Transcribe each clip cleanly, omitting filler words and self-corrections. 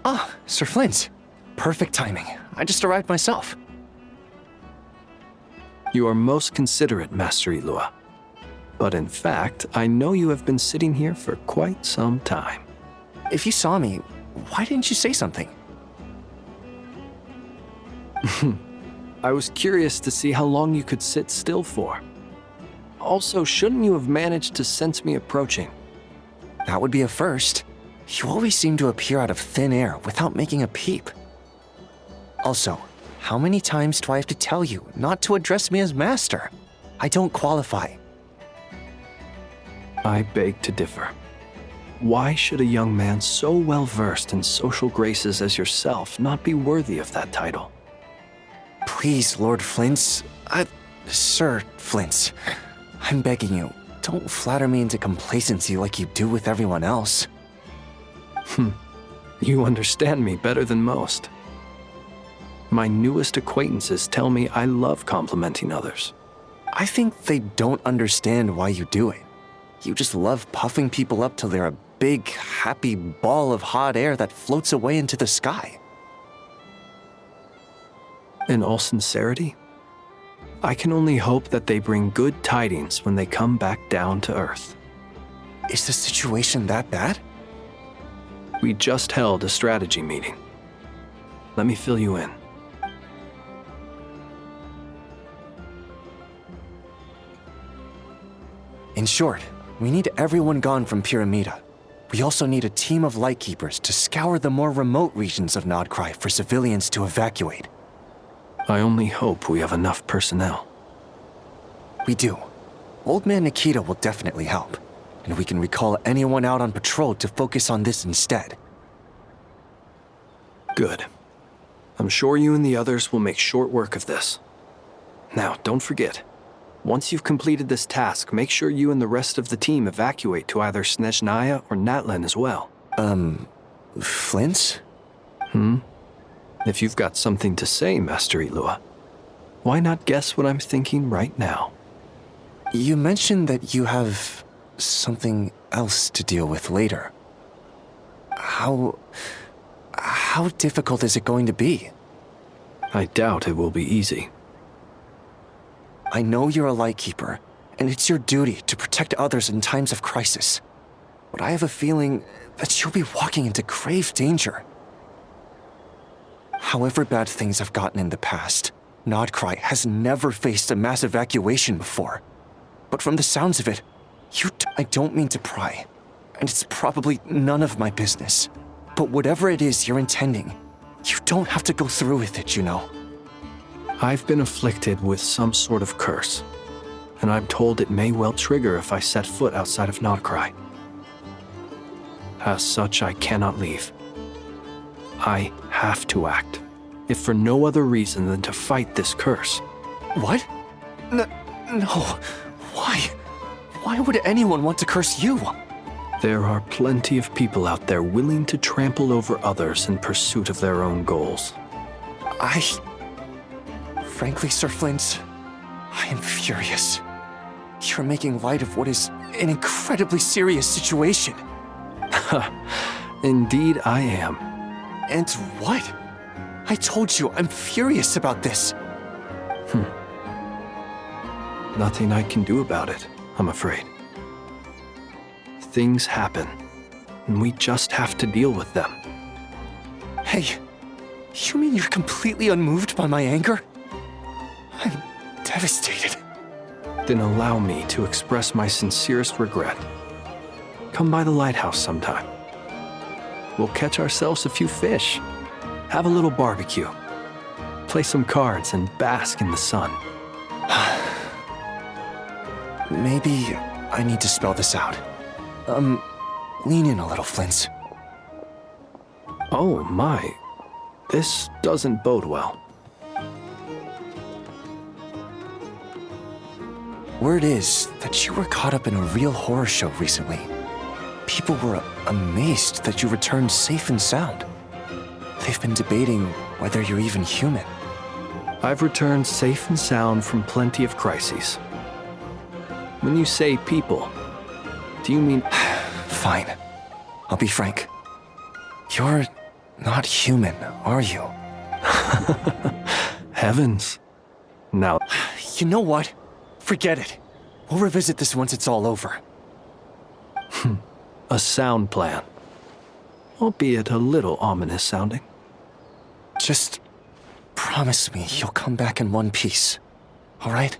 Ah, Sir Flint. Perfect timing. I just arrived myself. You are most considerate, Master Ilua. But in fact, I know you have been sitting here for quite some time. If you saw me, why didn't you say something? I was curious to see how long you could sit still for. Also, shouldn't you have managed to sense me approaching? That would be a first. You always seem to appear out of thin air without making a peep. Also, how many times do I have to tell you not to address me as master? I don't qualify. I beg to differ. Why should a young man so well versed in social graces as yourself not be worthy of that title? Please, Lord Flint's... Sir Flint's. I'm begging you, don't flatter me into complacency like you do with everyone else. You understand me better than most. My newest acquaintances tell me I love complimenting others. I think they don't understand why you do it. You just love puffing people up till they're a big, happy ball of hot air that floats away into the sky. In all sincerity, I can only hope that they bring good tidings when they come back down to Earth. Is the situation that bad? We just held a strategy meeting. Let me fill you in. In short, we need everyone gone from Pyramida. We also need a team of Lightkeepers to scour the more remote regions of Nodcry for civilians to evacuate. I only hope we have enough personnel. We do. Old Man Nikita will definitely help, and we can recall anyone out on patrol to focus on this instead. Good. I'm sure you and the others will make short work of this. Now, don't forget, once you've completed this task, make sure you and the rest of the team evacuate to either Snezhnaya or Natlan as well. Flint? If you've got something to say, Master Ilua, why not guess what I'm thinking right now? You mentioned that you have something else to deal with later. How difficult is it going to be? I doubt it will be easy. I know you're a Lightkeeper, and it's your duty to protect others in times of crisis. But I have a feeling that you'll be walking into grave danger. However bad things have gotten in the past, Nodcry has never faced a mass evacuation before. But from the sounds of it, I don't mean to pry, and it's probably none of my business. But whatever it is you're intending, you don't have to go through with it, you know. I've been afflicted with some sort of curse, and I'm told it may well trigger if I set foot outside of Nodcry. As such, I cannot leave. I have to act, if for no other reason than to fight this curse. What? No. Why? Why would anyone want to curse you? There are plenty of people out there willing to trample over others in pursuit of their own goals. Frankly, Sir Flint, I am furious. You're making light of what is an incredibly serious situation. Indeed I am. And what? I told you I'm furious about this. Nothing I can do about it, I'm afraid. Things happen, and we just have to deal with them. Hey, you mean you're completely unmoved by my anger? I'm devastated. Then allow me to express my sincerest regret. Come by the lighthouse sometime. We'll catch ourselves a few fish, have a little barbecue, play some cards, and bask in the sun. Maybe I need to spell this out. Lean in a little, Flint. Oh my, this doesn't bode well. Word is that you were caught up in a real horror show recently. People were amazed that you returned safe and sound. They've been debating whether you're even human. I've returned safe and sound from plenty of crises. When you say people, do you mean... Fine. I'll be frank. You're not human, are you? Heavens. Now, You know what? Forget it. We'll revisit this once it's all over. a sound plan. Albeit a little ominous sounding. Just promise me you'll come back in one piece, all right?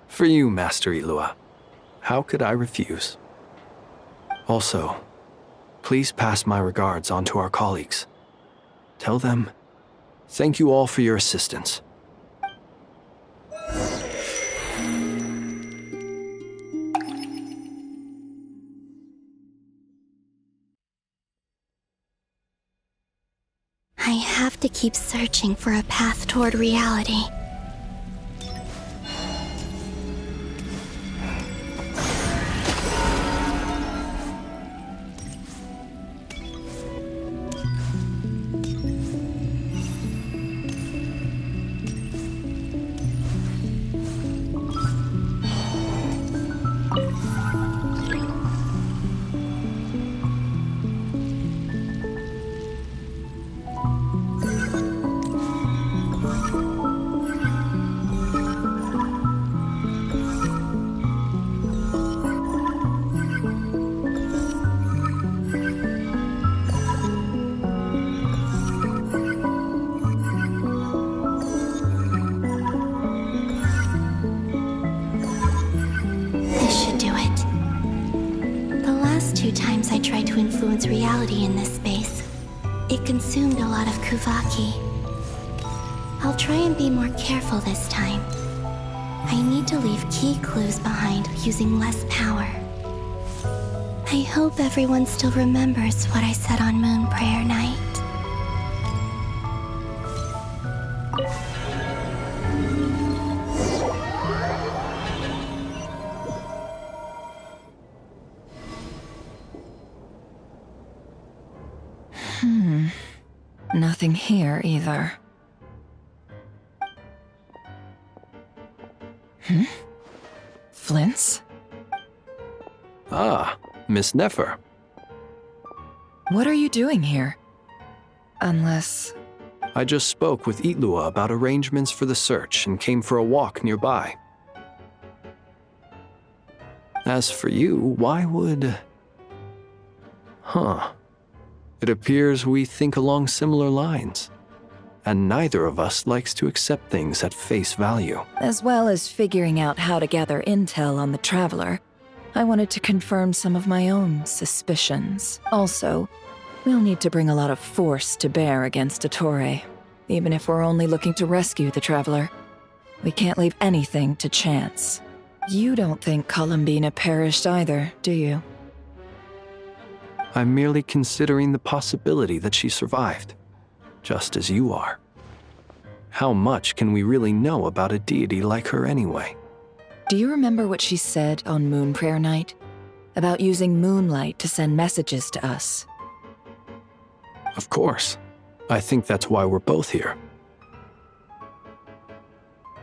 For you, Master Ilua. How could I refuse? Also, please pass my regards on to our colleagues. Tell them, thank you all for your assistance. I have to keep searching for a path toward reality. This should do it. The last 2 times I tried to influence reality in this space, it consumed a lot of Kuvaki. I'll try and be more careful this time. I need to leave key clues behind using less power. I hope everyone still remembers what I said on Moon Prayer Night. Nothing here either. Flints? Ah, Miss Nefer. What are you doing here? Unless... I just spoke with Itlua about arrangements for the search and came for a walk nearby. As for you, why would... It appears we think along similar lines, and neither of us likes to accept things at face value. As well as figuring out how to gather intel on the Traveler, I wanted to confirm some of my own suspicions. Also, we'll need to bring a lot of force to bear against Ettore, even if we're only looking to rescue the Traveler. We can't leave anything to chance. You don't think Columbina perished either, do you? I'm merely considering the possibility that she survived, just as you are. How much can we really know about a deity like her anyway? Do you remember what she said on Moon Prayer Night? About using moonlight to send messages to us? Of course. I think that's why we're both here.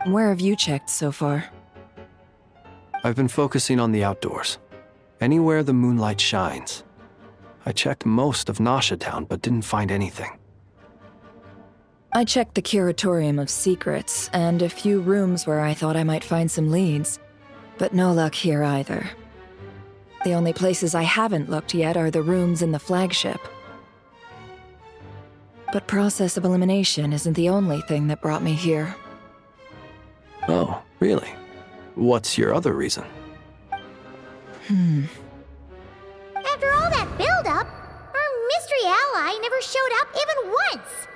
Where have you checked so far? I've been focusing on the outdoors. Anywhere the moonlight shines. I checked most of Nasha Town, but didn't find anything. I checked the Curatorium of Secrets and a few rooms where I thought I might find some leads, but no luck here either. The only places I haven't looked yet are the rooms in the flagship. But process of elimination isn't the only thing that brought me here. Oh, really? What's your other reason? After all that build-up, our mystery ally never showed up even once.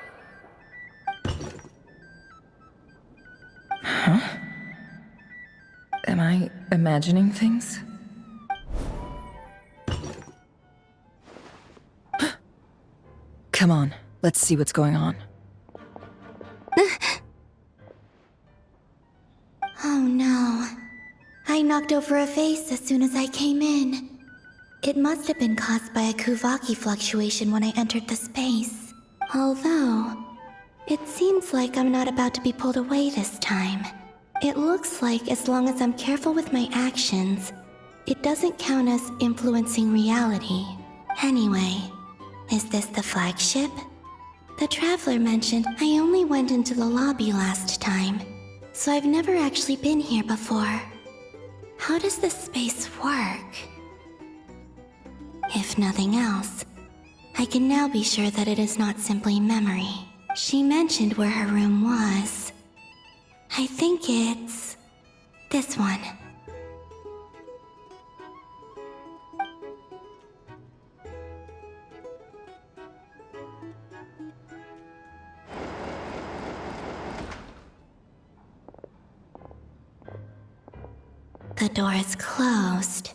Am I imagining things? Come on, let's see what's going on. Oh no. I knocked over a vase as soon as I came in. It must have been caused by a Kuvaki fluctuation when I entered the space. Although, it seems like I'm not about to be pulled away this time. It looks like as long as I'm careful with my actions, it doesn't count as influencing reality. Anyway, Is this the flagship? The Traveler mentioned I only went into the lobby last time, so I've never actually been here before. How does this space work? If nothing else, I can now be sure that it is not simply memory. She mentioned where her room was. I think it's this one. The door is closed.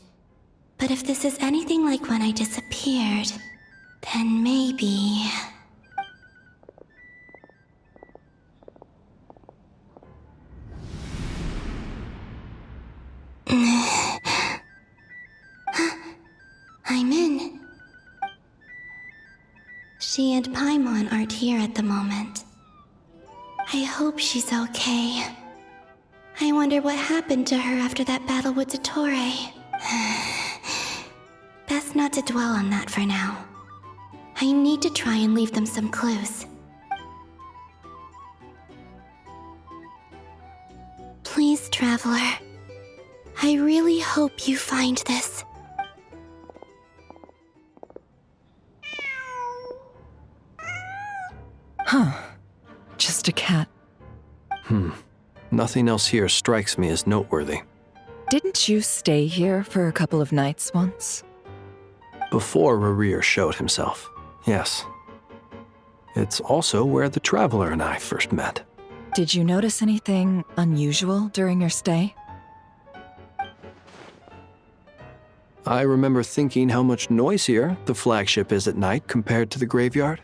But if this is anything like when I disappeared, then maybe... I'm in. She and Paimon aren't here at the moment. I hope she's okay. I wonder what happened to her after that battle with Dottore. Best not to dwell on that for now. I need to try and leave them some clues. Please, Traveler. I really hope you find this. Huh. Just a cat. Nothing else here strikes me as noteworthy. Didn't you stay here for a couple of nights once? Before Rerir showed himself, yes. It's also where the Traveler and I first met. Did you notice anything unusual during your stay? I remember thinking how much noisier the flagship is at night compared to the graveyard.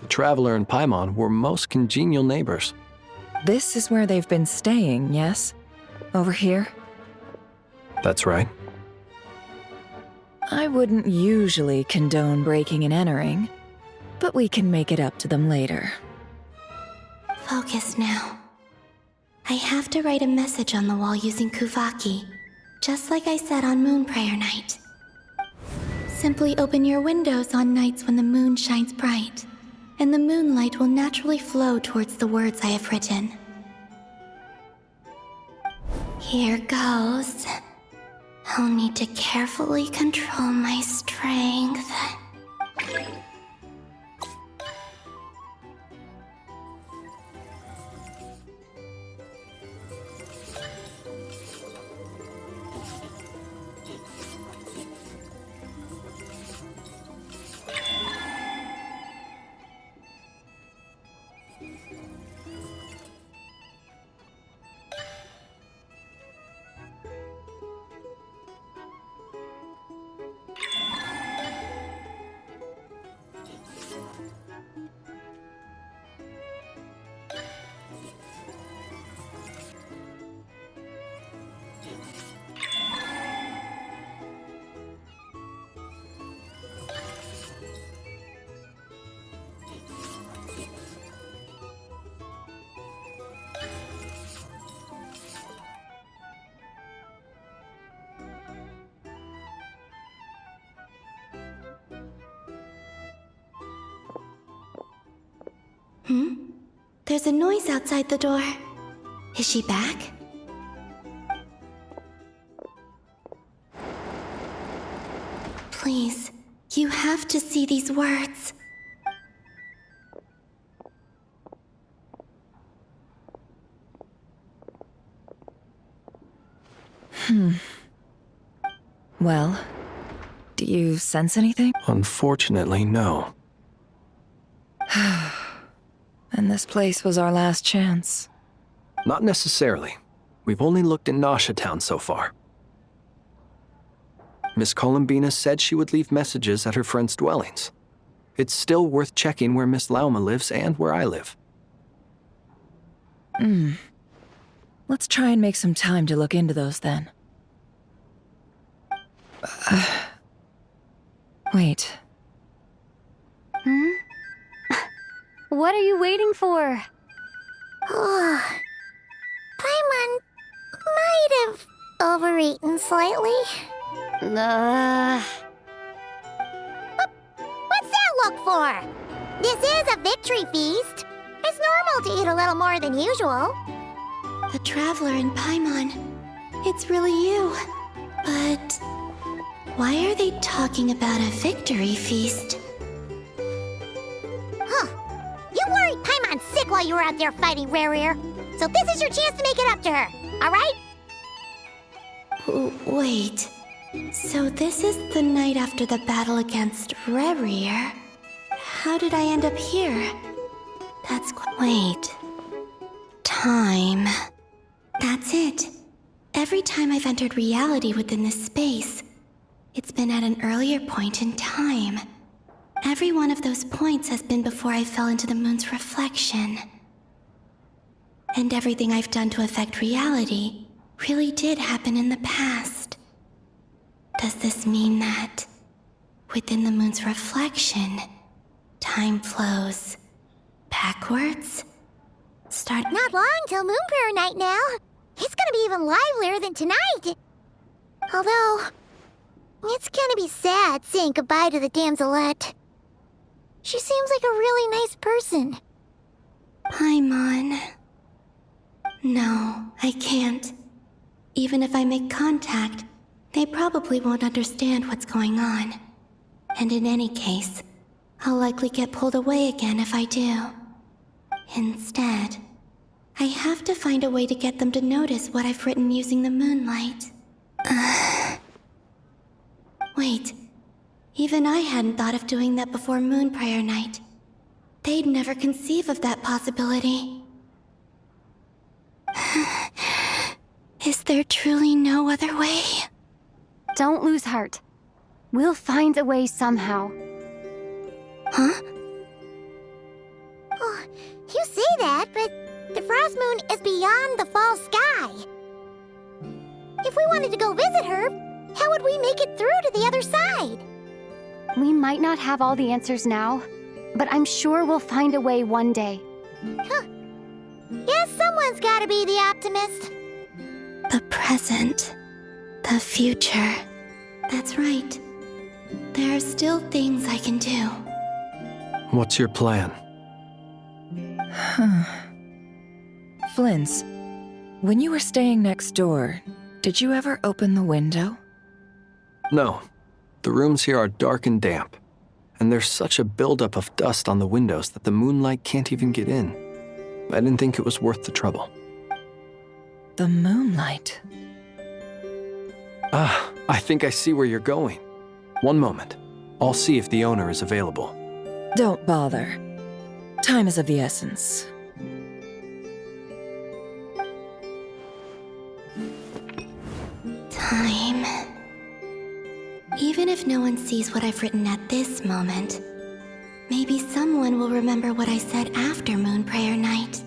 The Traveler and Paimon were most congenial neighbors. This is where they've been staying, yes? Over here? That's right. I wouldn't usually condone breaking and entering, but we can make it up to them later. Focus now. I have to write a message on the wall using Kuvaki, just like I said on Moon Prayer Night. Simply open your windows on nights when the moon shines bright, and the moonlight will naturally flow towards the words I have written. Here goes. I'll need to carefully control my strength. There's a noise outside the door. Is she back? Please, you have to see these words. Well, do you sense anything? Unfortunately, no. And this place was our last chance. Not necessarily. We've only looked in Nasha Town so far. Miss Columbina said she would leave messages at her friends' dwellings. It's still worth checking where Miss Lauma lives and where I live. Let's try and make some time to look into those then. Wait. What are you waiting for? Paimon might have overeaten slightly. for? This is a victory feast. It's normal to eat a little more than usual. The Traveler in Paimon. It's really you. But why are they talking about a victory feast? Huh. You worried Paimon sick while you were out there fighting Rarrier. So this is your chance to make it up to her, alright? Wait. So this is the night after the battle against Rarrier? How did I end up here? Wait. Time. That's it. Every time I've entered reality within this space, it's been at an earlier point in time. Every one of those points has been before I fell into the moon's reflection. And everything I've done to affect reality really did happen in the past. Does this mean that, within the moon's reflection, time flows backwards? Not long till Moon Prayer Night now. It's gonna be even livelier than tonight. Although, it's gonna be sad saying goodbye to the damselette. She seems like a really nice person. Paimon. No, I can't. Even if I make contact, they probably won't understand what's going on. And in any case, I'll likely get pulled away again if I do. Instead, I have to find a way to get them to notice what I've written using the moonlight. Wait, even I hadn't thought of doing that before Moon Prayer Night. They'd never conceive of that possibility. Is there truly no other way? Don't lose heart. We'll find a way somehow. Huh? Oh, you say that, but the Frost Moon is beyond the fall sky. If we wanted to go visit her, how would we make it through to the other side? We might not have all the answers now, but I'm sure we'll find a way one day. Huh. Guess someone's gotta be the optimist. The present. The future. That's right. There are still things I can do. What's your plan? Flint's, when you were staying next door, did you ever open the window? No. The rooms here are dark and damp. And there's such a buildup of dust on the windows that the moonlight can't even get in. I didn't think it was worth the trouble. The moonlight. Ah, I think I see where you're going. One moment. I'll see if the owner is available. Don't bother. Time is of the essence. Time. Even if no one sees what I've written at this moment, maybe someone will remember what I said after Moon Prayer Night.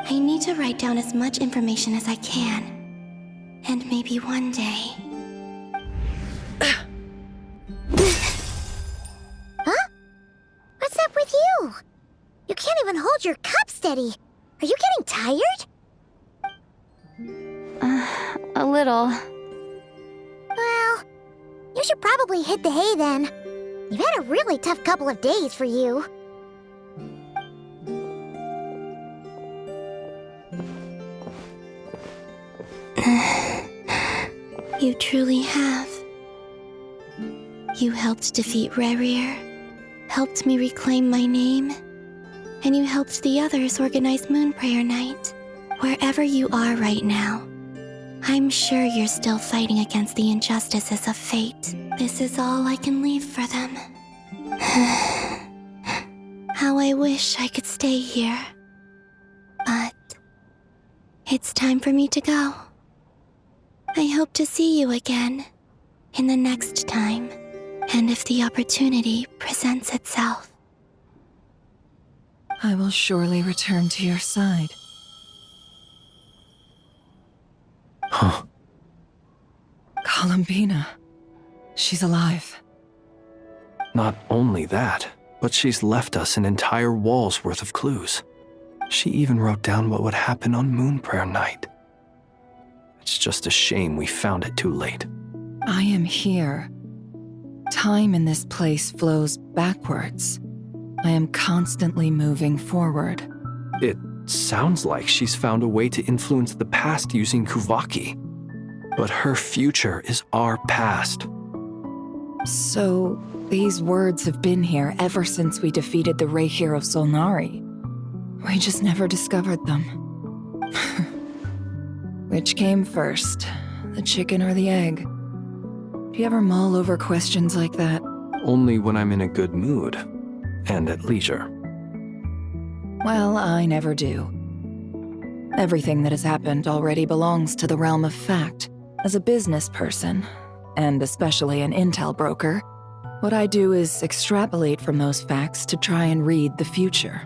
I need to write down as much information as I can. And maybe one day... Huh? What's up with you? You can't even hold your cup steady. Are you getting tired? A little. Well, you should probably hit the hay then. You've had a really tough couple of days for you. You truly have. You helped defeat Rarrier, helped me reclaim my name, and you helped the others organize Moon Prayer Night. Wherever you are right now, I'm sure you're still fighting against the injustices of fate. This is all I can leave for them. How I wish I could stay here. But it's time for me to go. I hope to see you again in the next time, and if the opportunity presents itself. I will surely return to your side. Huh. Columbina. She's alive. Not only that, but she's left us an entire wall's worth of clues. She even wrote down what would happen on Moon Prayer Night. It's just a shame we found it too late. I am here. Time in this place flows backwards. I am constantly moving forward. It sounds like she's found a way to influence the past using Kuvaki. But her future is our past. So, these words have been here ever since we defeated the Ray Hero Solnari. We just never discovered them. Which came first, the chicken or the egg? Do you ever mull over questions like that? Only when I'm in a good mood and at leisure. Well, I never do. Everything that has happened already belongs to the realm of fact. As a business person, and especially an intel broker, what I do is extrapolate from those facts to try and read the future.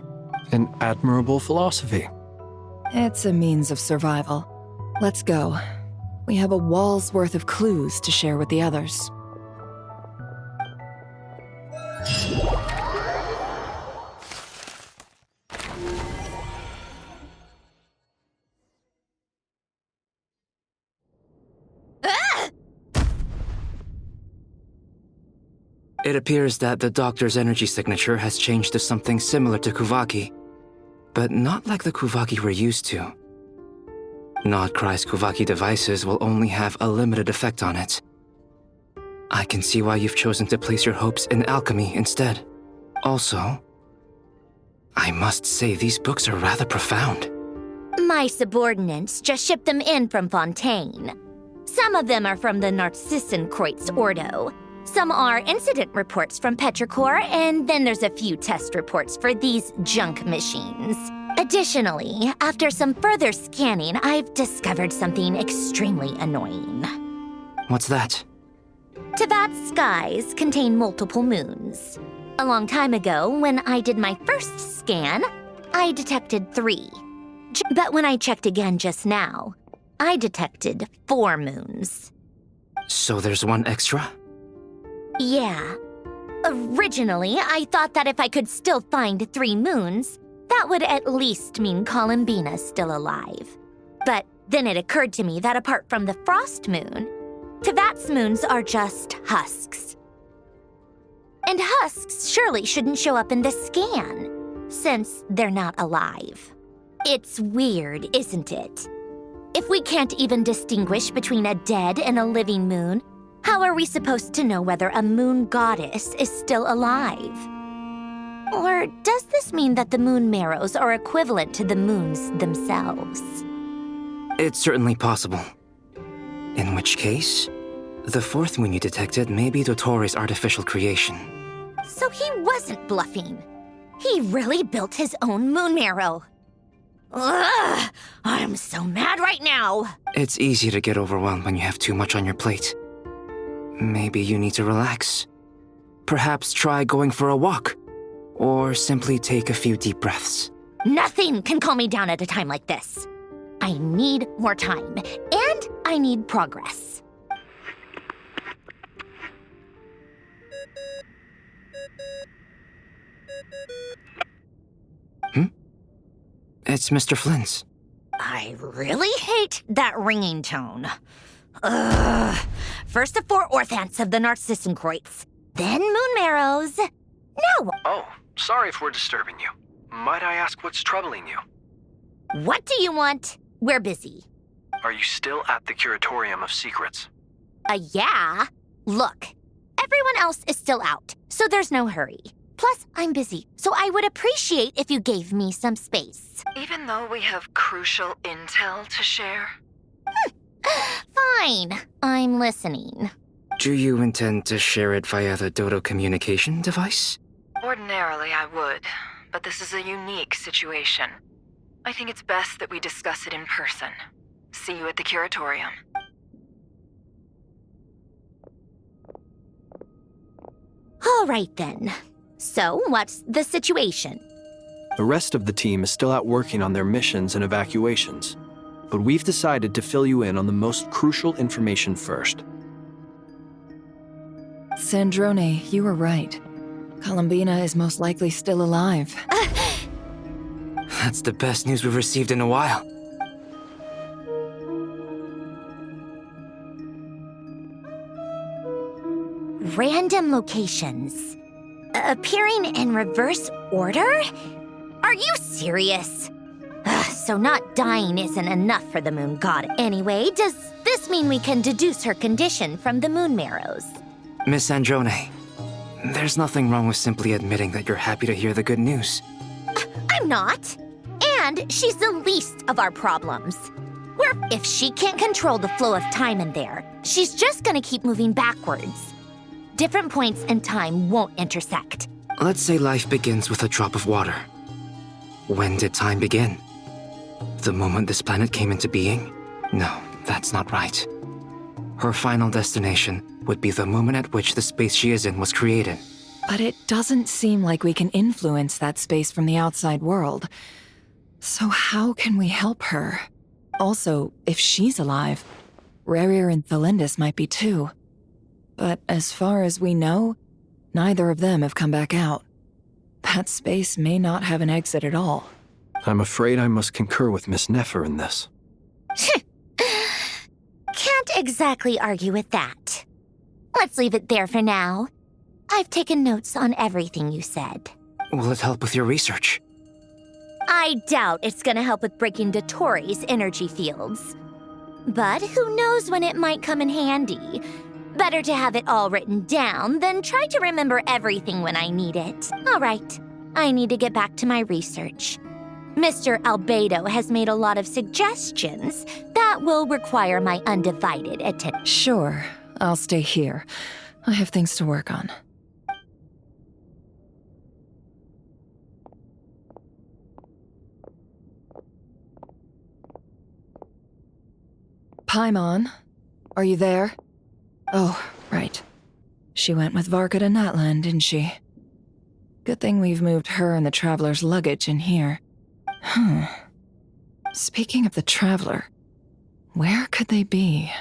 An admirable philosophy. It's a means of survival. Let's go. We have a wall's worth of clues to share with the others. It appears that the doctor's energy signature has changed to something similar to Kuvaki, but not like the Kuvaki we're used to. Nodcry's Kuvaki devices will only have a limited effect on it. I can see why you've chosen to place your hopes in alchemy instead. Also, I must say these books are rather profound. My subordinates just shipped them in from Fontaine. Some of them are from the Narcissenkreuz Ordo. Some are incident reports from Petrichor, and then there's a few test reports for these junk machines. Additionally, after some further scanning, I've discovered something extremely annoying. What's that? Teyvat's skies contain multiple moons. A long time ago, when I did my first scan, I detected 3. But when I checked again just now, I detected 4 moons. So there's one extra? Yeah. Originally, I thought that if I could still find 3 moons, that would at least mean Columbina's still alive. But then it occurred to me that apart from the frost moon, Teyvat's moons are just husks. And husks surely shouldn't show up in the scan, since they're not alive. It's weird, isn't it? If we can't even distinguish between a dead and a living moon, how are we supposed to know whether a moon goddess is still alive? Or does this mean that the moon marrows are equivalent to the moons themselves? It's certainly possible. In which case, the 4th moon you detected may be Dottore artificial creation. So he wasn't bluffing. He really built his own moon marrow. Ugh! I'm so mad right now! It's easy to get overwhelmed when you have too much on your plate. Maybe you need to relax. Perhaps try going for a walk. Or simply take a few deep breaths. Nothing can calm me down at a time like this. I need more time, and I need progress. It's Mr. Flynn's. I really hate that ringing tone. Ugh. First the 4 orthants of the Narcissenkreuz, then moon marrows. Now, Oh, sorry if we're disturbing you. Might I ask what's troubling you? what do you want? We're busy. Are you still at the Curatorium of Secrets? Yeah. Look, everyone else is still out, so there's no hurry. Plus, I'm busy, so I would appreciate if you gave me some space. Even though we have crucial intel to share? Fine, I'm listening. Do you intend to share it via the Dodo communication device? Ordinarily, I would, but this is a unique situation. I think it's best that we discuss it in person. See you at the Curatorium. All right then. So, what's the situation? The rest of the team is still out working on their missions and evacuations, but we've decided to fill you in on the most crucial information first. Sandrone, you were right. Columbina is most likely still alive. That's the best news we've received in a while. Random locations. Appearing in reverse order? Are you serious? So not dying isn't enough for the moon god anyway. Does this mean we can deduce her condition from the moon marrows? Miss Androne, there's nothing wrong with simply admitting that you're happy to hear the good news. I'm not. And she's the least of our problems. If she can't control the flow of time in there, she's just gonna keep moving backwards. Different points in time won't intersect. Let's say life begins with a drop of water. When did time begin? The moment this planet came into being? No, that's not right. Her final destination would be the moment at which the space she is in was created. But it doesn't seem like we can influence that space from the outside world. So how can we help her? Also, if she's alive, Rerir and Thelindis might be too. But as far as we know, neither of them have come back out. That space may not have an exit at all. I'm afraid I must concur with Miss Nefer in this. Can't exactly argue with that. Let's leave it there for now. I've taken notes on everything you said. Will it help with your research? I doubt it's gonna help with breaking Dotori's energy fields. But who knows when it might come in handy. Better to have it all written down than try to remember everything when I need it. All right, I need to get back to my research. Mr. Albedo has made a lot of suggestions that will require my undivided attention. Sure, I'll stay here. I have things to work on. Paimon, are you there? Oh, right. She went with Varka to Natlan, didn't she? Good thing we've moved her and the Traveler's luggage in here. Speaking of the Traveler, where could they be?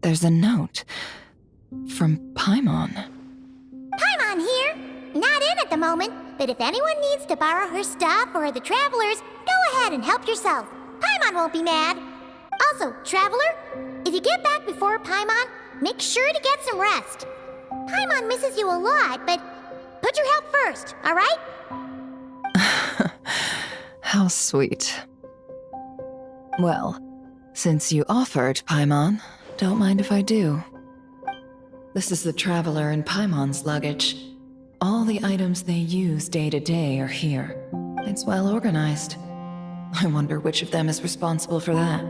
There's a note from Paimon. Paimon here. Not in at the moment, but if anyone needs to borrow her stuff or the Travelers, go ahead and help yourself. Paimon won't be mad. Also, Traveler, if you get back before Paimon, make sure to get some rest. Paimon misses you a lot, but put your health first, all right? How sweet. Well, since you offered, Paimon, don't mind if I do. This is the Traveler and Paimon's luggage. All the items they use day to day are here. It's well organized. I wonder which of them is responsible for that.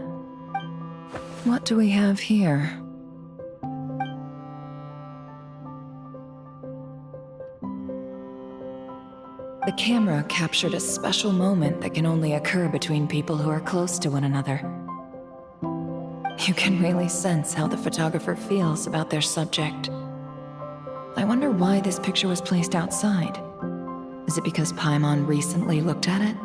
What do we have here? The camera captured a special moment that can only occur between people who are close to one another. You can really sense how the photographer feels about their subject. I wonder why this picture was placed outside. Is it because Paimon recently looked at it?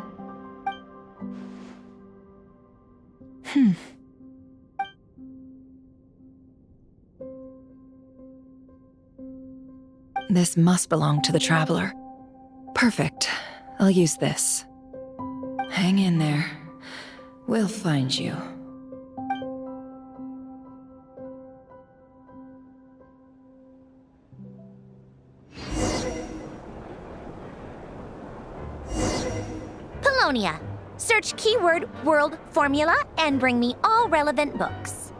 This must belong to the Traveler. Perfect. I'll use this. Hang in there. We'll find you. Polonia. Search keyword world formula and bring me all relevant books.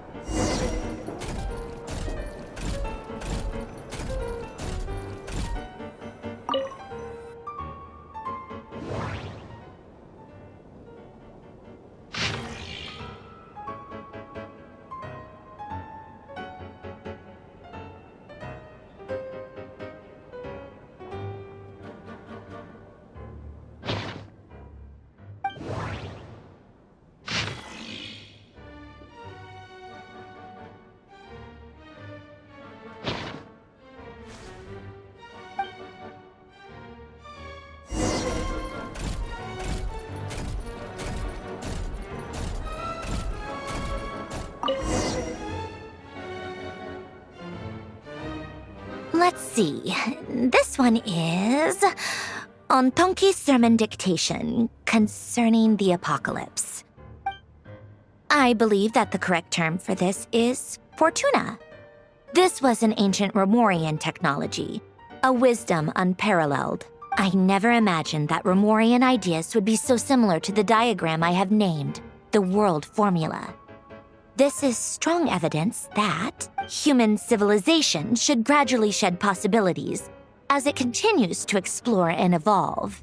Let's see. This one is on Tonki's sermon dictation concerning the apocalypse. I believe that the correct term for this is Fortuna. This was an ancient Romorian technology, A wisdom unparalleled. I never imagined that Remorian ideas would be so similar to the diagram I have named, the World Formula. This is strong evidence that human civilization should gradually shed possibilities as it continues to explore and evolve.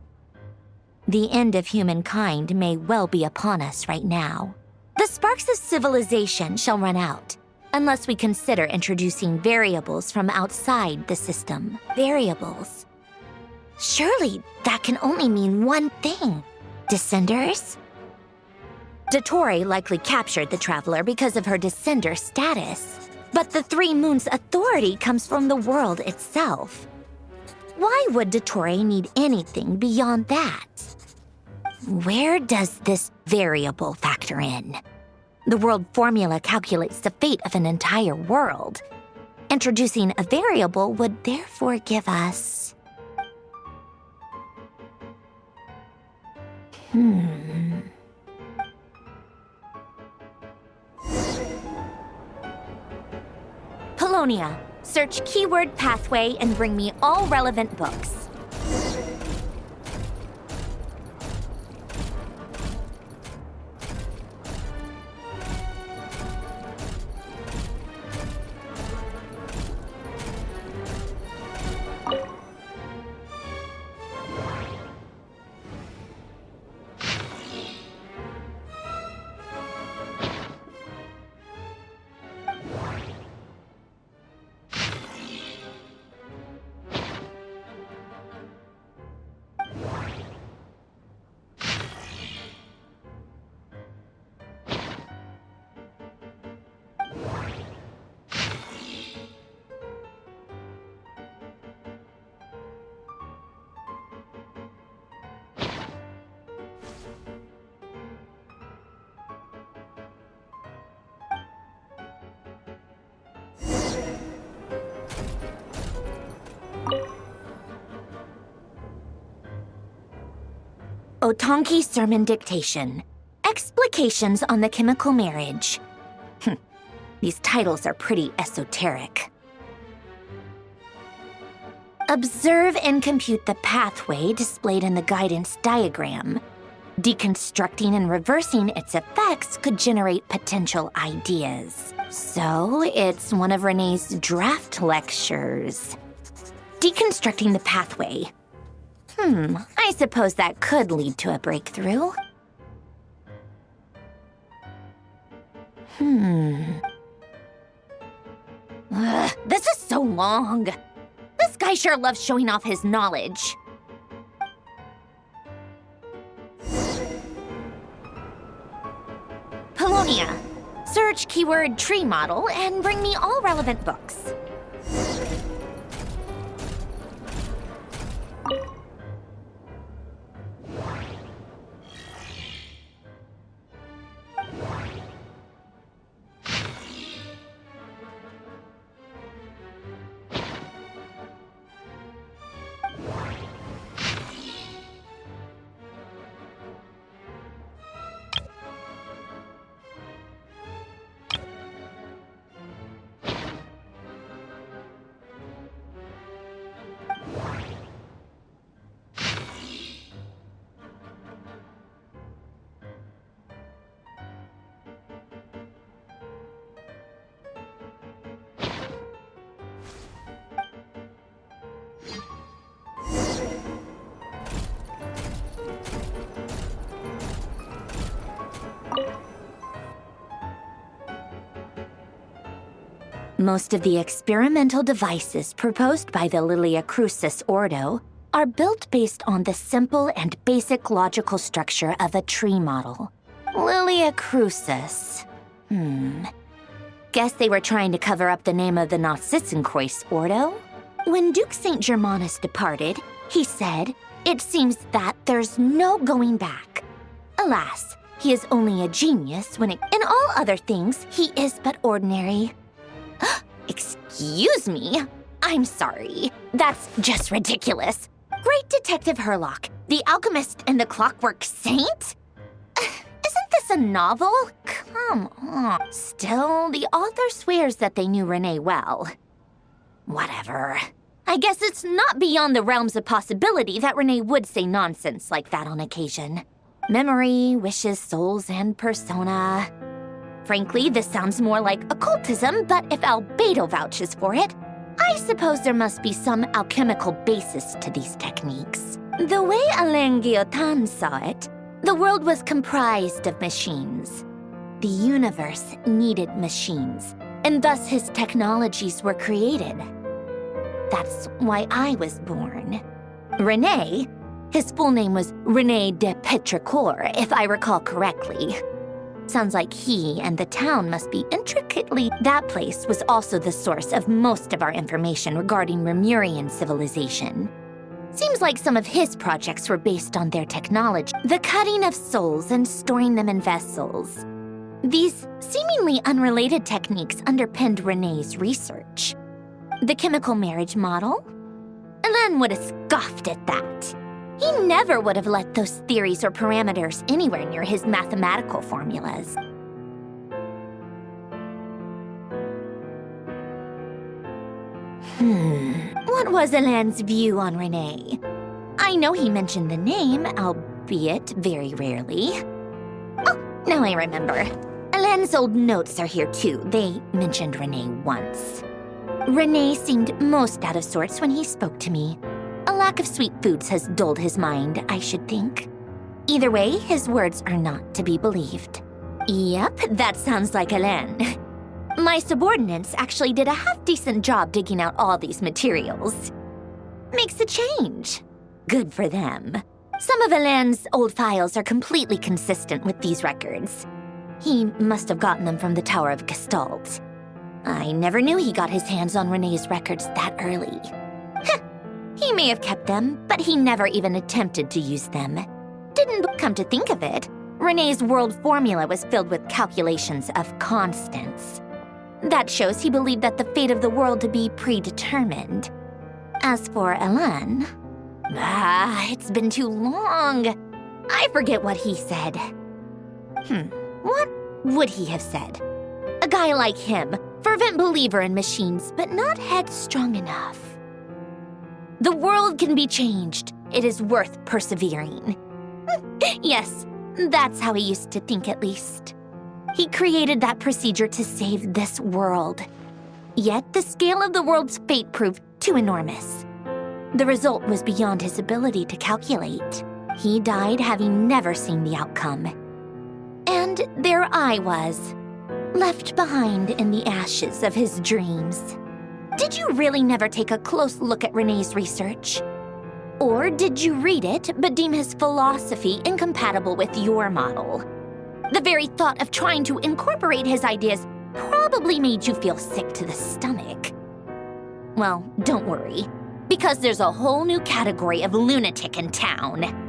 The end of humankind may well be upon us right now. The sparks of civilization shall run out, unless we consider introducing variables from outside the system. Variables. Surely that can only mean one thing. Descenders? Dottore likely captured the Traveler because of her descender status. But the Three Moons' authority comes from the world itself. Why would Dottore need anything beyond that? Where does this variable factor in? The world formula calculates the fate of an entire world. Introducing a variable would therefore give us... Polonia, search keyword pathway and bring me all relevant books. Otonki Sermon Dictation. Explications on the Chemical Marriage. These titles are pretty esoteric. Observe and compute the pathway displayed in the guidance diagram. Deconstructing and reversing its effects could generate potential ideas. So, it's one of Renee's draft lectures. Deconstructing the pathway. I suppose that could lead to a breakthrough. This is so long. This guy sure loves showing off his knowledge. Polonia, search keyword tree model and bring me all relevant books. Most of the experimental devices proposed by the Lilia Crucis Ordo are built based on the simple and basic logical structure of a tree model. Lilia Crucis. Guess they were trying to cover up the name of the Narcissenkreuz Ordo? When Duke St. Germanus departed, he said, "It seems that there's no going back." Alas, he is only a genius when in all other things, he is but ordinary. Excuse me? I'm sorry. That's just ridiculous. Great Detective Herlock, the alchemist and the clockwork saint? Isn't this a novel? Come on. Still, the author swears that they knew Renee well. Whatever. I guess it's not beyond the realms of possibility that Renee would say nonsense like that on occasion. Memory, wishes, souls, and persona. Frankly, this sounds more like occultism, but if Albedo vouches for it, I suppose there must be some alchemical basis to these techniques. The way Alain Guillotin saw it, the world was comprised of machines. The universe needed machines, and thus his technologies were created. That's why I was born. René, his full name was René de Petrichor, if I recall correctly. Sounds like he and the town must be intricately... That place was also the source of most of our information regarding Remurian civilization. Seems like some of his projects were based on their technology, the cutting of souls and storing them in vessels. These seemingly unrelated techniques underpinned René's research. The chemical marriage model? Alain would have scoffed at that. He never would have let those theories or parameters anywhere near his mathematical formulas. What was Alain's view on René? I know he mentioned the name, albeit very rarely. Oh, now I remember. Alain's old notes are here too. They mentioned René once. René seemed most out of sorts when he spoke to me. A lack of sweet foods has dulled his mind, I should think. Either way, his words are not to be believed. Yep, that sounds like Alain. My subordinates actually did a half-decent job digging out all these materials. Makes a change. Good for them. Some of Alain's old files are completely consistent with these records. He must have gotten them from the Tower of Gestalt. I never knew he got his hands on René's records that early. He may have kept them, but he never even attempted to use them. Didn't come to think of it, René's world formula was filled with calculations of constants. That shows he believed that the fate of the world to be predetermined. As for Alain, it's been too long. I forget what he said. What would he have said? A guy like him, fervent believer in machines, but not headstrong enough. The world can be changed. It is worth persevering. Yes, that's how he used to think at least. He created that procedure to save this world. Yet the scale of the world's fate proved too enormous. The result was beyond his ability to calculate. He died having never seen the outcome. And there I was, left behind in the ashes of his dreams. Did you really never take a close look at René's research? Or did you read it but deem his philosophy incompatible with your model? The very thought of trying to incorporate his ideas probably made you feel sick to the stomach. Well, don't worry, because there's a whole new category of lunatic in town.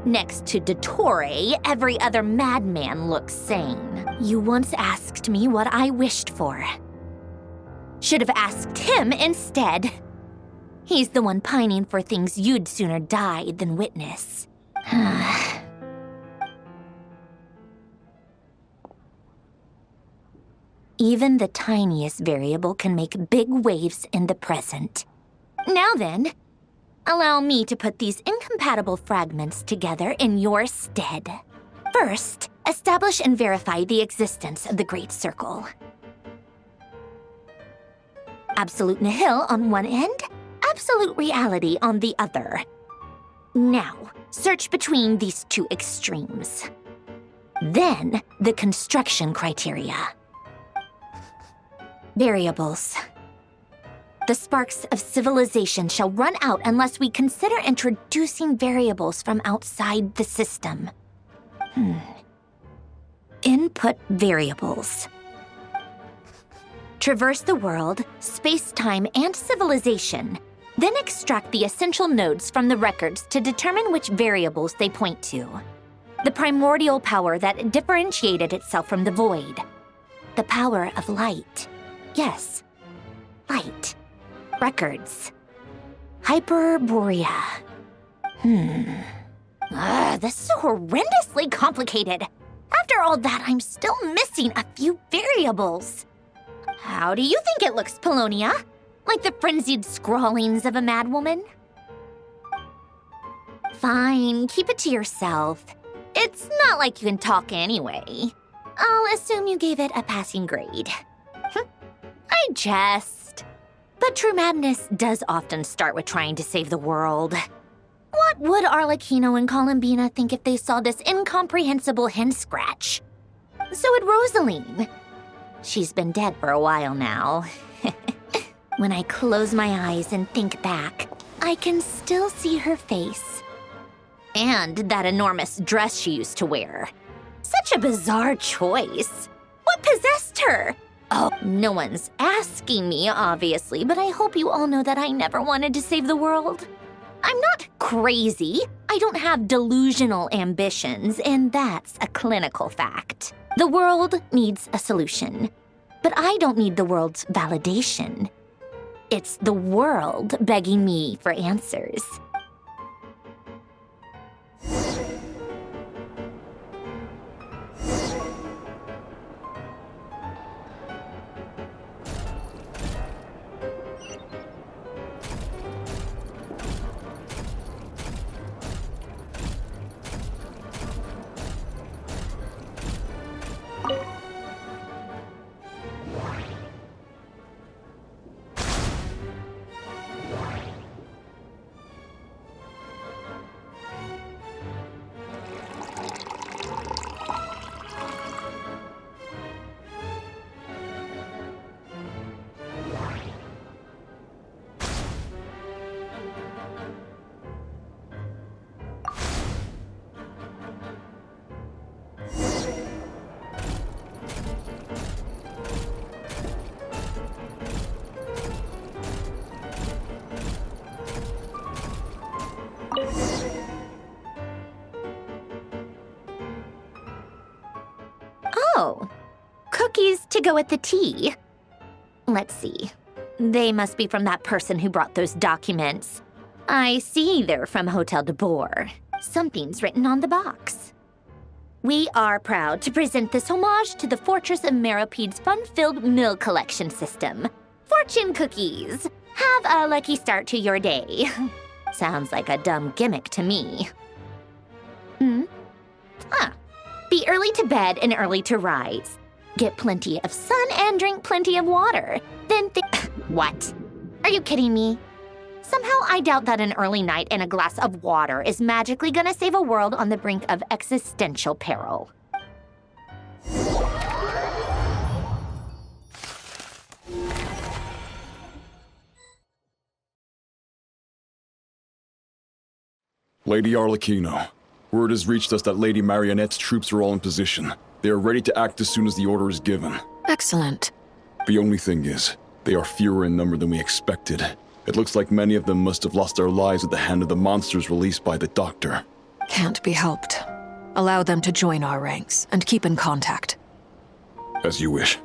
Next to Dottore, every other madman looks sane. You once asked me what I wished for. Should have asked him instead. He's the one pining for things you'd sooner die than witness. Even the tiniest variable can make big waves in the present. Now then, allow me to put these incompatible fragments together in your stead. First, establish and verify the existence of the Great Circle. Absolute nihil on one end, absolute reality on the other. Now, search between these two extremes. Then, the construction criteria. Variables. The sparks of civilization shall run out unless we consider introducing variables from outside the system. Input variables. Traverse the world, space-time, and civilization, then extract the essential nodes from the records to determine which variables they point to. The primordial power that differentiated itself from the void. The power of light. Yes, light. Records. Hyperborea. This is horrendously complicated. After all that, I'm still missing a few variables. How do you think it looks, Polonia? Like the frenzied scrawlings of a madwoman? Fine, keep it to yourself. It's not like you can talk anyway. I'll assume you gave it a passing grade. I jest. But true madness does often start with trying to save the world. What would Arlecchino and Columbina think if they saw this incomprehensible hen scratch? So would Rosaline. She's been dead for a while now. When I close my eyes and think back, I can still see her face. And that enormous dress she used to wear. Such a bizarre choice. What possessed her? Oh, no one's asking me, obviously, but I hope you all know that I never wanted to save the world. I'm not crazy. I don't have delusional ambitions, and that's a clinical fact. The world needs a solution, but I don't need the world's validation. It's the world begging me for answers. Oh, cookies to go with the tea. Let's see. They must be from that person who brought those documents. I see they're from Hotel de Boer. Something's written on the box. We are proud to present this homage to the Fortress of Meropede's fun-filled mill collection system. Fortune cookies. Have a lucky start to your day. Sounds like a dumb gimmick to me. Be early to bed and early to rise. Get plenty of sun and drink plenty of water. Then What? Are you kidding me? Somehow I doubt that an early night and a glass of water is magically gonna save a world on the brink of existential peril. Lady Arlecchino, word has reached us that Lady Marionette's troops are all in position. They are ready to act as soon as the order is given. Excellent. The only thing is, they are fewer in number than we expected. It looks like many of them must have lost their lives at the hand of the monsters released by the Doctor. Can't be helped. Allow them to join our ranks and keep in contact. As you wish.